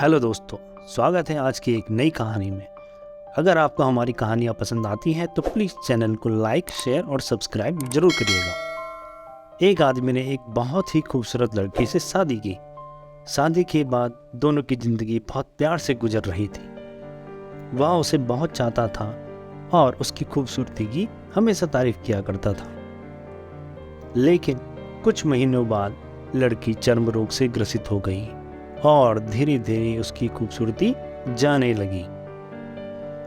Hello दोस्तों, स्वागत है आज की एक नई कहानी में। अगर आपको हमारी कहानियाँ पसंद आती हैं तो प्लीज़ चैनल को लाइक, शेयर और सब्सक्राइब जरूर करिएगा। एक आदमी ने एक बहुत ही खूबसूरत लड़की से शादी की। शादी के बाद दोनों की ज़िंदगी बहुत प्यार से गुजर रही थी। वह उसे बहुत चाहता था और उसकी खूबसूरती की हमेशा तारीफ किया करता था। लेकिन कुछ महीनों बाद लड़की चर्म रोग से ग्रसित हो गई और धीरे धीरे उसकी खूबसूरती जाने लगी।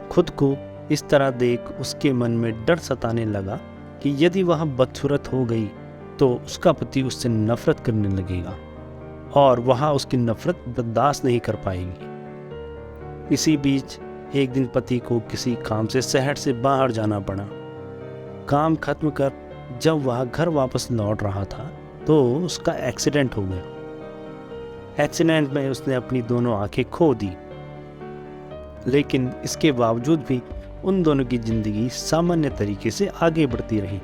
खुद को इस तरह देख उसके मन में डर सताने लगा कि यदि वह बदसूरत हो गई तो उसका पति उससे नफरत करने लगेगा और वह उसकी नफरत बर्दाश्त नहीं कर पाएगी। इसी बीच एक दिन पति को किसी काम से शहर से बाहर जाना पड़ा। काम खत्म कर जब वह घर वापस लौट रहा था तो उसका एक्सीडेंट हो गया। एक्सीडेंट में उसने अपनी दोनों आंखें खो दी, लेकिन इसके बावजूद भी उन दोनों की जिंदगी सामान्य तरीके से आगे बढ़ती रही।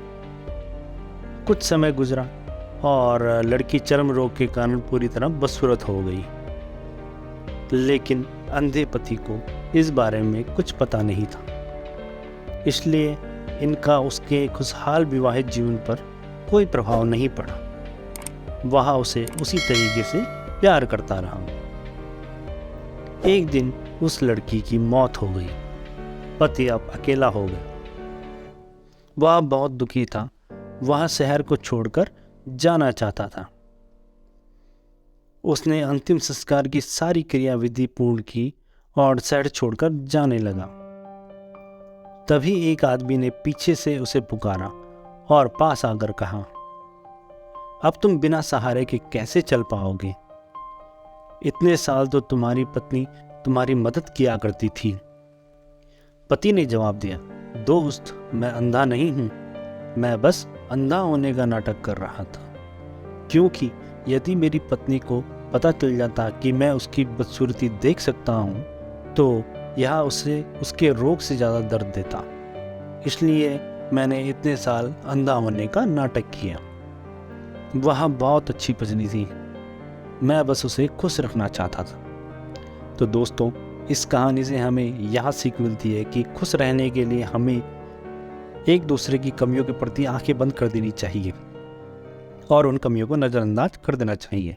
कुछ समय गुजरा और लड़की चर्म रोग के कारण पूरी तरह बदसूरत हो गई। लेकिन अंधे पति को इस बारे में कुछ पता नहीं था, इसलिए इनका उसके खुशहाल विवाहित जीवन पर कोई प्रभाव नहीं पड़ा। वह उसे उसी तरीके से प्यार करता रहा। एक दिन उस लड़की की मौत हो गई। पति अब अकेला हो गया। वह बहुत दुखी था। वह शहर को छोड़कर जाना चाहता था। उसने अंतिम संस्कार की सारी क्रियाविधि पूर्ण की और शहर छोड़कर जाने लगा। तभी एक आदमी ने पीछे से उसे पुकारा और पास आकर कहा, अब तुम बिना सहारे के कैसे चल पाओगे? इतने साल तो तुम्हारी पत्नी तुम्हारी मदद किया करती थी। पति ने जवाब दिया, दोस्त, मैं अंधा नहीं हूं, मैं बस अंधा होने का नाटक कर रहा था। क्योंकि यदि मेरी पत्नी को पता चल जाता कि मैं उसकी बदसूरती देख सकता हूं तो यह उसे उसके रोग से ज़्यादा दर्द देता। इसलिए मैंने इतने साल अंधा होने का नाटक किया। वह बहुत अच्छी पत्नी थी, मैं बस उसे खुश रखना चाहता था। तो दोस्तों, इस कहानी से हमें यह सीख मिलती है कि खुश रहने के लिए हमें एक दूसरे की कमियों के प्रति आंखें बंद कर देनी चाहिए और उन कमियों को नज़रअंदाज कर देना चाहिए।